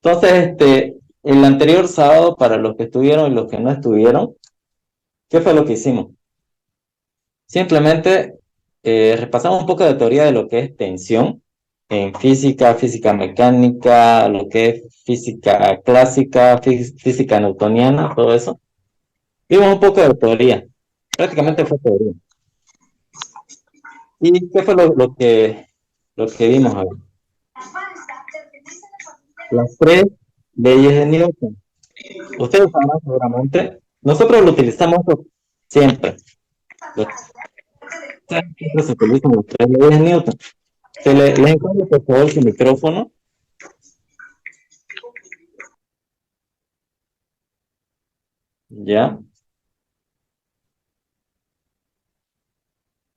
Entonces, el anterior sábado, para los que estuvieron y los que no estuvieron, ¿qué fue lo que hicimos? Simplemente repasamos un poco de teoría de lo que es tensión en física, física mecánica, lo que es física clásica, física newtoniana, todo eso. Vimos un poco de teoría, prácticamente fue teoría. ¿Y qué fue lo que vimos? A ver, las tres leyes de Newton. Ustedes sabrán seguramente, nosotros lo utilizamos siempre. Los- Siempre se utilizan las tres leyes de Newton. Les encuentro por favor su micrófono. Ya.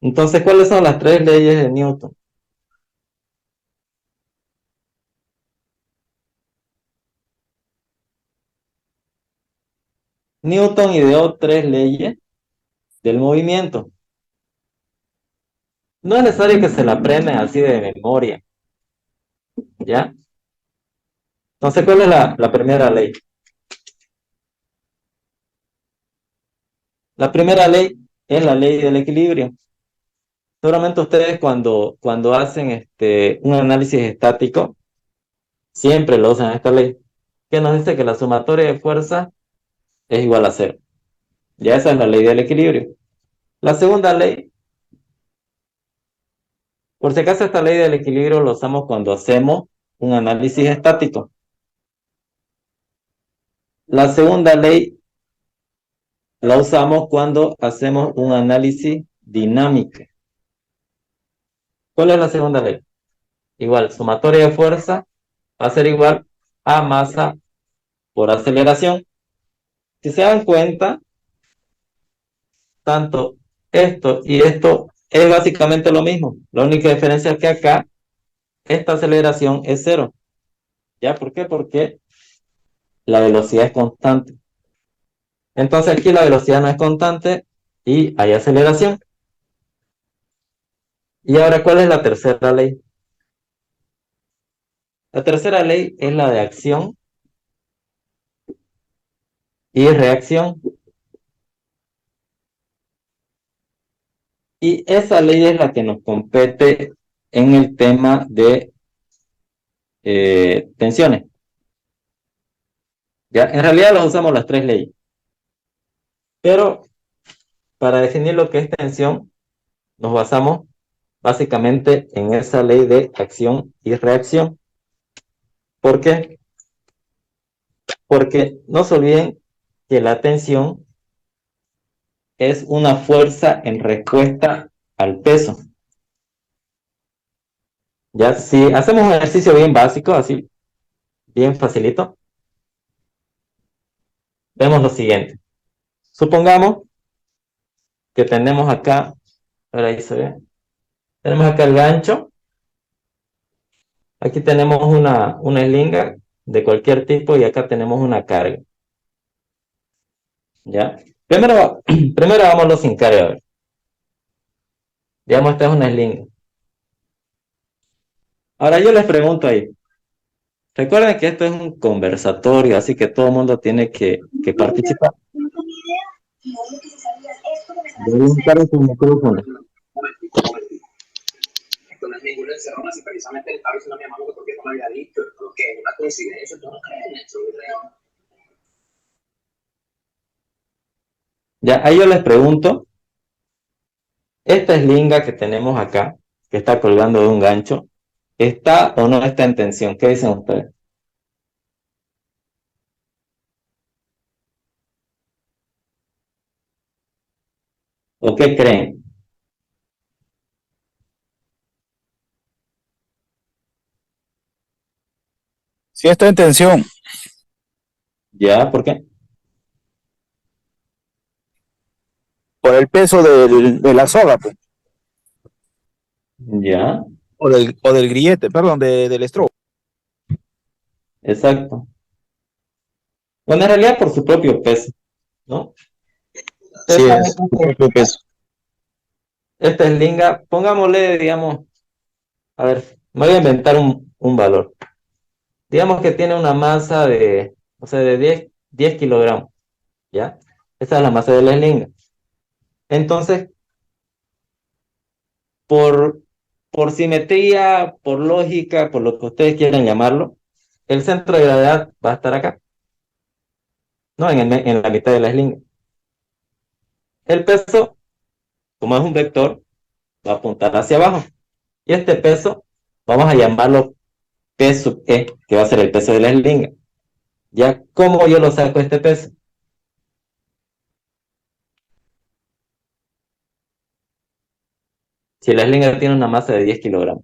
Entonces, ¿cuáles son las tres leyes de Newton? Newton ideó tres leyes del movimiento. No es necesario que se la aprendan así de memoria, ¿ya? Entonces, ¿cuál es la primera ley? La primera ley es la ley del equilibrio. Seguramente ustedes cuando hacen un análisis estático, siempre lo usan esta ley, que nos dice que la sumatoria de fuerzas es igual a cero. Ya esa es la ley del equilibrio. La segunda ley, por si acaso esta ley del equilibrio lo usamos cuando hacemos un análisis estático. La segunda ley la usamos cuando hacemos un análisis dinámico. ¿Cuál es la segunda ley? Igual, sumatoria de fuerza va a ser igual a masa por aceleración. Si se dan cuenta, tanto esto y esto es básicamente lo mismo. La única diferencia es que acá esta aceleración es cero. ¿Ya? ¿Por qué? Porque la velocidad es constante. Entonces aquí la velocidad no es constante y hay aceleración. Y ahora, ¿cuál es la tercera ley? La tercera ley es la de acción y reacción. Y esa ley es la que nos compete en el tema de tensiones. ¿Ya? En realidad las usamos las tres leyes. Pero para definir lo que es tensión, nos basamos básicamente en esa ley de acción y reacción. ¿Por qué? Porque no se olviden que la tensión es una fuerza en respuesta al peso. Ya, si hacemos un ejercicio bien básico, así, bien facilito, vemos lo siguiente. Supongamos que tenemos acá, ahora ahí se ve, tenemos acá el gancho, aquí tenemos una eslinga de cualquier tipo y acá tenemos una carga. ¿Ya? Primero hagámoslo sin carga. A ver. Digamos, esta es una eslinga. Ahora yo les pregunto ahí, recuerden que esto es un conversatorio, así que todo el mundo tiene que participar. Deben estar en su micrófono. Esto no es ninguna encerrona, si precisamente le estaba diciendo a mi mamá que porque no me había dicho, que es una coincidencia, yo no creo en eso, Ya, ahí yo les pregunto, esta eslinga que tenemos acá, que está colgando de un gancho, ¿está o no está en tensión? ¿Qué dicen ustedes? ¿O qué creen? Sí está en tensión ¿Ya? ¿Por qué? por el peso de la soga, pues, ¿Ya? o del grillete, perdón, del estrobo. Exacto. Bueno, en realidad por su propio peso, ¿no? Sí Esta, es, su propio peso. esta eslinga, pongámosle, digamos, a ver, me voy a inventar un valor. Digamos que tiene una masa de, o sea, de 10 kilogramos, ¿ya? Esa es la masa de la eslinga. Entonces, por, por simetría, por lógica, por lo que ustedes quieran llamarlo, el centro de gravedad va a estar acá, ¿no? En la mitad de la eslinga. El peso, como es un vector, va a apuntar hacia abajo. Y este peso, vamos a llamarlo P sub E, que va a ser el peso de la eslinga. ¿Ya? ¿Cómo yo lo saco este peso? Si la eslinga tiene una masa de 10 kilogramos.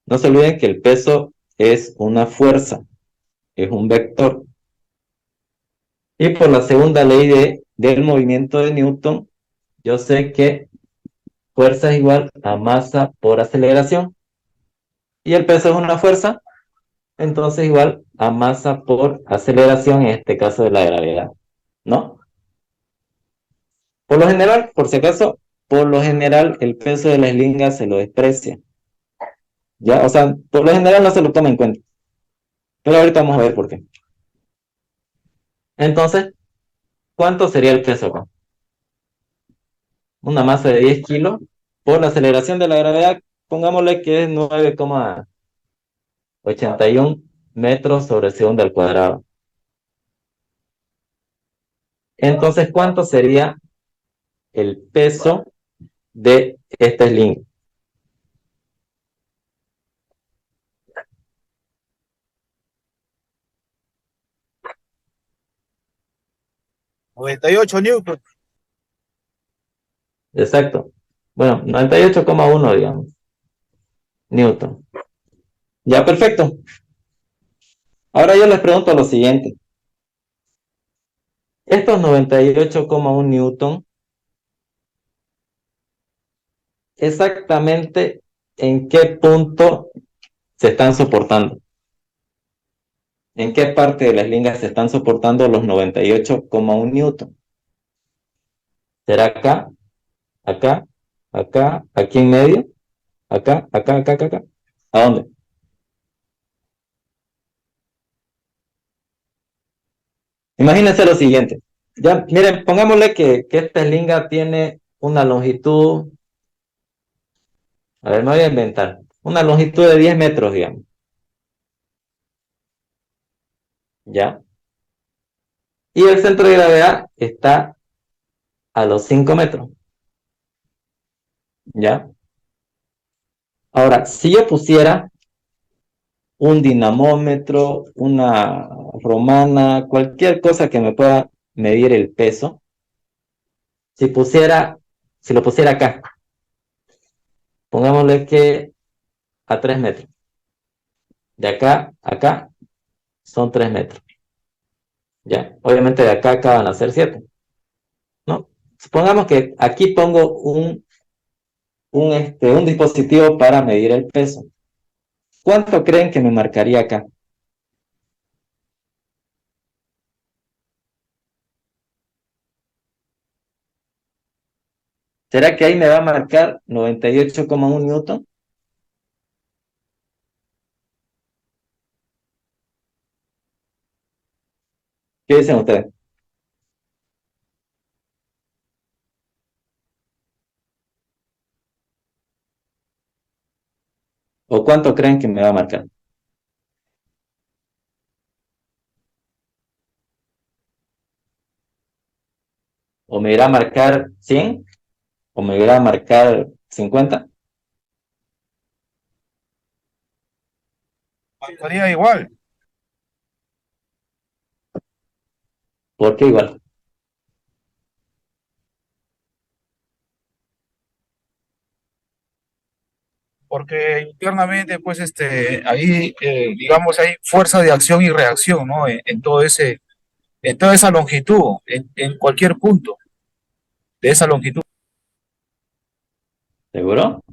No se olviden que el peso es una fuerza, es un vector. Y por la segunda ley del movimiento de Newton, yo sé que fuerza es igual a masa por aceleración. Y el peso es una fuerza, entonces igual a masa por aceleración, en este caso de la gravedad, ¿no? Por lo general, por si acaso, por lo general el peso de la eslinga se lo desprecia, ¿ya? O sea, por lo general no se lo toma en cuenta. Pero ahorita vamos a ver por qué. Entonces, ¿cuánto sería el peso acá? Una masa de 10 kilos por la aceleración de la gravedad, pongámosle que es 9,81 metros sobre segundo al cuadrado. Entonces, ¿cuánto sería el peso de esta eslinga? $98 Newton. Exacto. Bueno, 98,1, digamos, Newton. Ya, perfecto. Ahora yo les pregunto lo siguiente. Estos 98,1 Newton, exactamente en qué punto se están soportando. ¿En qué parte de las lingas se están soportando los 98,1 Newton? ¿Será acá, acá, acá, aquí en medio? ¿Acá, acá, acá, acá, acá? ¿A dónde? Imagínense lo siguiente. Ya, miren, pongámosle que esta eslinga tiene una longitud, a ver, me voy a inventar, una longitud de 10 metros, digamos, ¿ya? Y el centro de gravedad está a los 5 metros, ¿ya? Ahora, si yo pusiera un dinamómetro, una romana, cualquier cosa que me pueda medir el peso, si pusiera, si lo pusiera acá, pongámosle que a 3 metros, de acá a acá son 3 metros, ¿ya? Obviamente de acá a acá van a ser 7, ¿no? Supongamos que aquí pongo un dispositivo para medir el peso. ¿Cuánto creen que me marcaría acá? ¿Será que ahí me va a marcar 98,1 Newton? ¿Qué dicen ustedes? ¿O cuánto creen que me va a marcar? ¿O me irá a marcar 100? ¿O me irá a marcar 50? Estaría igual, ¿Por qué igual? porque internamente, pues, ahí, digamos, hay fuerza de acción y reacción, ¿no? En toda esa longitud, en cualquier punto de esa longitud. ¿Seguro?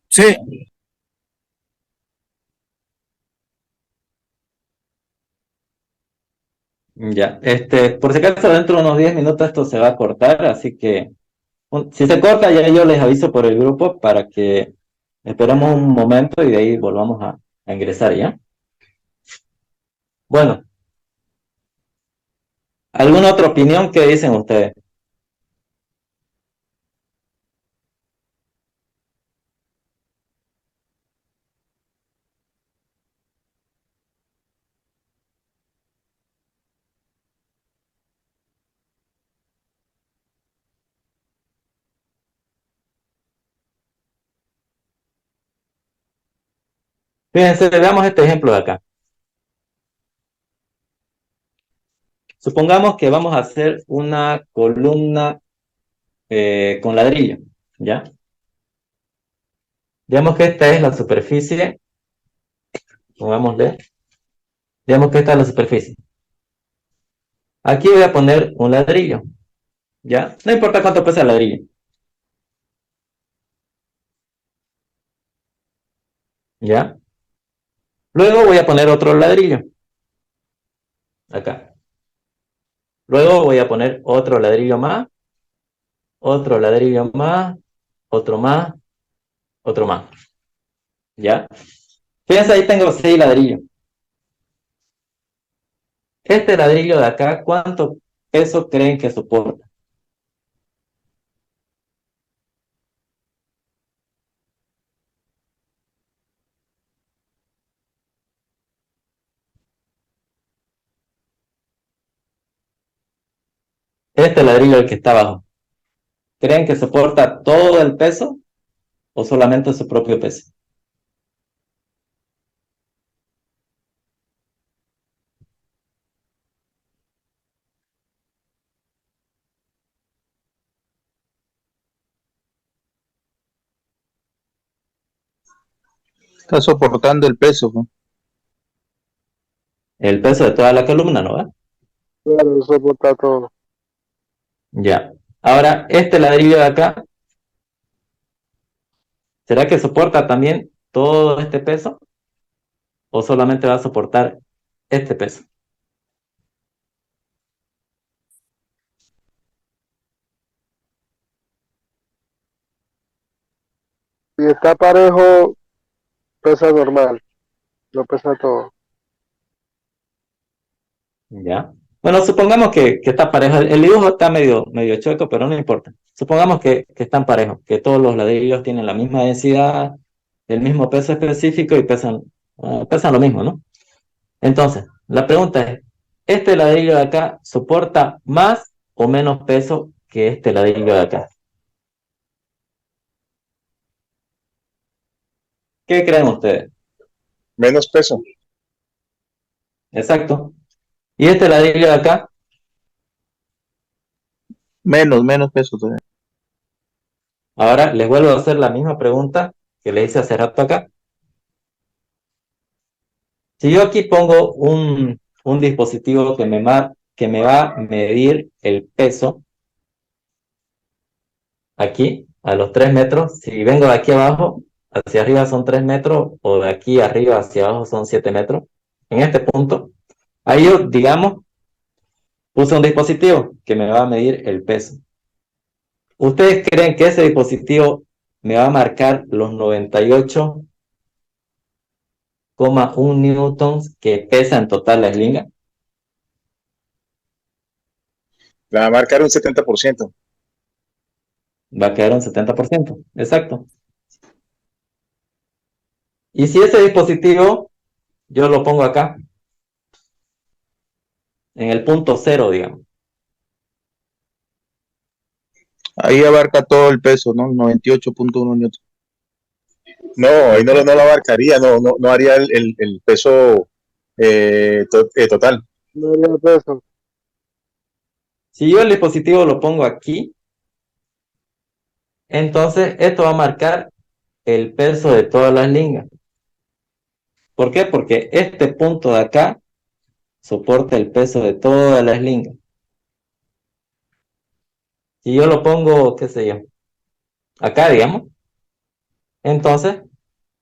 Sí, Ya, por si acaso dentro de unos 10 minutos esto se va a cortar, así que si se corta ya yo les aviso por el grupo para que esperemos un momento y de ahí volvamos a ingresar, ¿ya? Bueno, ¿alguna otra opinión que dicen ustedes? Fíjense, veamos este ejemplo de acá. Supongamos que vamos a hacer una columna con ladrillo, ¿ya? Digamos que esta es la superficie, pongámosle, digamos que esta es la superficie. Aquí voy a poner un ladrillo, ¿ya? No importa cuánto pesa el ladrillo, ¿ya? Luego voy a poner otro ladrillo, acá. Luego voy a poner otro ladrillo más, otro más, otro más, ¿ya? Fíjense, ahí tengo 6 ladrillos. Este ladrillo de acá, ¿cuánto peso creen que soporta? Este ladrillo, el que está abajo. ¿Creen que soporta todo el peso o solamente su propio peso? Está soportando el peso, ¿no? El peso de toda la columna, ¿no va? Claro, soporta todo. Ya. Ahora, este ladrillo de acá, ¿será que soporta también todo este peso o solamente va a soportar este peso? Si está parejo, pesa normal, lo pesa todo. Ya. Bueno, supongamos que está parejo. El dibujo está medio chueco, pero no importa. Supongamos que están parejos, que todos los ladrillos tienen la misma densidad, el mismo peso específico y pesan lo mismo, ¿no? Entonces, la pregunta es, ¿este ladrillo de acá soporta más o menos peso que este ladrillo de acá? ¿Qué creen ustedes? Menos peso. Exacto. ¿Y este ladrillo de acá? Menos peso todavía. Ahora les vuelvo a hacer la misma pregunta que le hice hace rato acá. Si yo aquí pongo un dispositivo que me va a medir el peso, aquí, a los 3 metros, si vengo de aquí abajo, hacia arriba son 3 metros, o de aquí arriba hacia abajo son 7 metros, en este punto, ahí yo, digamos, puse un dispositivo que me va a medir el peso. ¿Ustedes creen que ese dispositivo me va a marcar los 98,1 newtons que pesa en total la eslinga? Va a marcar un 70%. Va a quedar un 70%, exacto. Y si ese dispositivo yo lo pongo acá, en el punto cero, digamos, Ahí abarca todo el peso, ¿no? 98.1 newton. No, ahí no lo abarcaría, no haría el peso total. No haría peso. si yo el dispositivo lo pongo aquí, entonces esto va a marcar el peso de todas las lingas. ¿Por qué? Porque este punto de acá soporta el peso de todas las lingas. Si yo lo pongo, qué sé yo, acá, digamos, entonces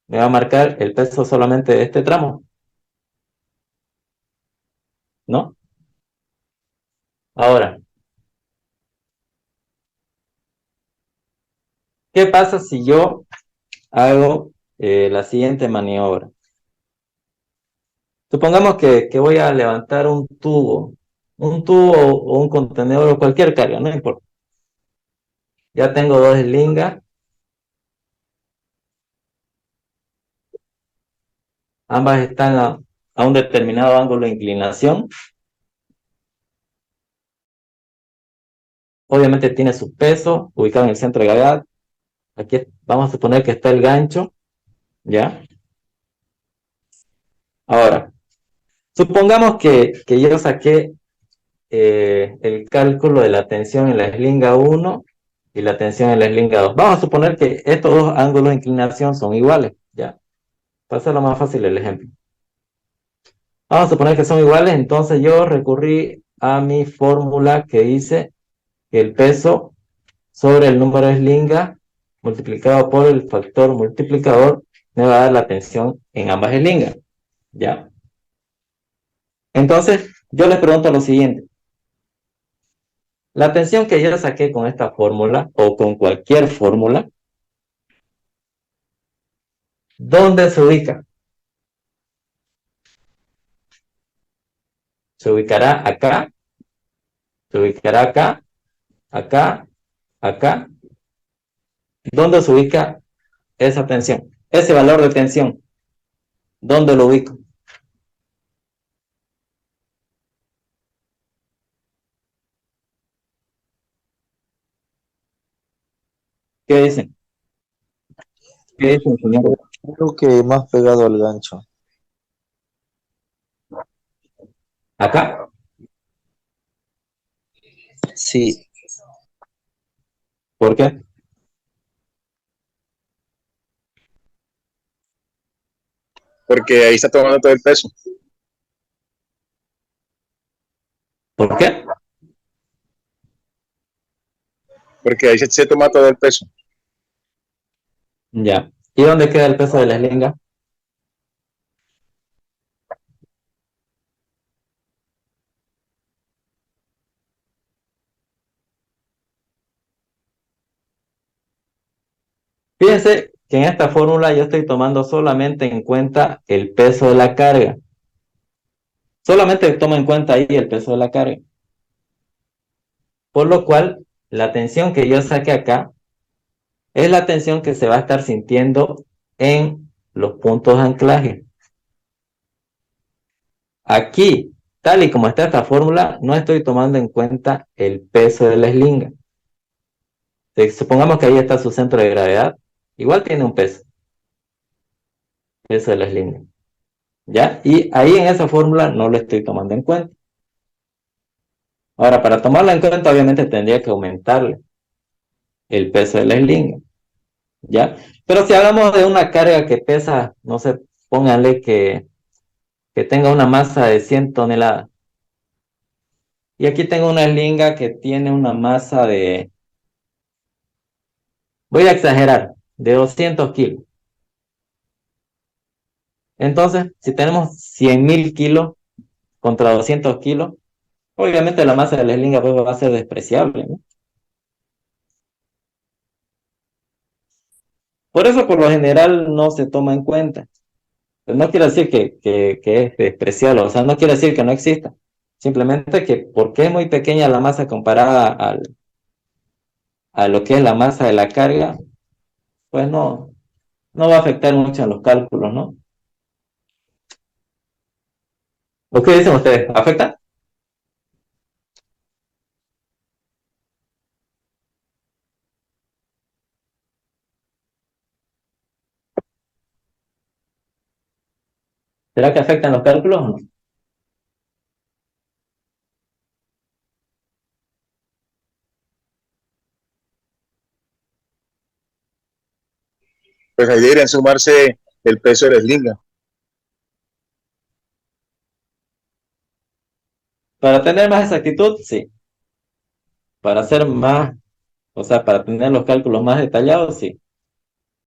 me va a marcar el peso solamente de este tramo, ¿no? Ahora, ¿qué pasa si yo hago la siguiente maniobra? Supongamos que voy a levantar un tubo o un contenedor o cualquier carga, no importa. Ya tengo dos eslingas, ambas están a un determinado ángulo de inclinación. Obviamente tiene su peso ubicado en el centro de gravedad. Aquí vamos a suponer que está el gancho, ¿ya? Ahora, supongamos que yo saqué el cálculo de la tensión en la eslinga 1 y la tensión en la eslinga 2. Vamos a suponer que estos dos ángulos de inclinación son iguales, ¿ya? Para hacerlo más fácil el ejemplo. Vamos a suponer que son iguales, entonces yo recurrí a mi fórmula que dice que el peso sobre el número de eslingas multiplicado por el factor multiplicador me va a dar la tensión en ambas eslingas, ¿ya? Entonces, yo les pregunto lo siguiente. La tensión que yo saqué con esta fórmula o con cualquier fórmula, ¿dónde se ubica? ¿Se ubicará acá? ¿Se ubicará acá? ¿Acá? ¿Acá? ¿Dónde se ubica esa tensión? Ese valor de tensión, ¿dónde lo ubico? ¿Qué dicen? ¿Qué dicen, señor? Creo que más pegado al gancho. ¿Acá? Sí, ¿Por qué? Porque ahí está tomando todo el peso. ¿Por qué? Porque ahí se toma todo el peso. Ya. ¿Y dónde queda el peso de la eslinga? Fíjense que en esta fórmula yo estoy tomando solamente en cuenta el peso de la carga. Solamente tomo en cuenta ahí el peso de la carga. Por lo cual, la tensión que yo saque acá es la tensión que se va a estar sintiendo en los puntos de anclaje. Aquí, tal y como está esta fórmula, no estoy tomando en cuenta el peso de la eslinga. Supongamos que ahí está su centro de gravedad, igual tiene un peso de la eslinga, ¿ya? Y ahí en esa fórmula no lo estoy tomando en cuenta. Ahora, para tomarla en cuenta, obviamente tendría que aumentarle el peso de la eslinga, ¿ya? Pero si hablamos de una carga que pesa, no sé, pónganle que tenga una masa de 100 toneladas. Y aquí tengo una eslinga que tiene una masa de, voy a exagerar, de 200 kilos. Entonces, si tenemos 100.000 kilos contra 200 kilos, obviamente la masa de la eslinga pues, va a ser despreciable, ¿no? Por eso, por lo general, no se toma en cuenta. Pero no quiere decir que es despreciable, o sea, no quiere decir que no exista. Simplemente que porque es muy pequeña la masa comparada a lo que es la masa de la carga, pues no va a afectar mucho en los cálculos, ¿no? ¿O qué dicen ustedes? ¿Afecta? ¿Será que afectan los cálculos o no? Pues ahí deberían sumarse el peso de la eslinga. Para tener más exactitud, sí. Para hacer más, o sea, para tener los cálculos más detallados, sí.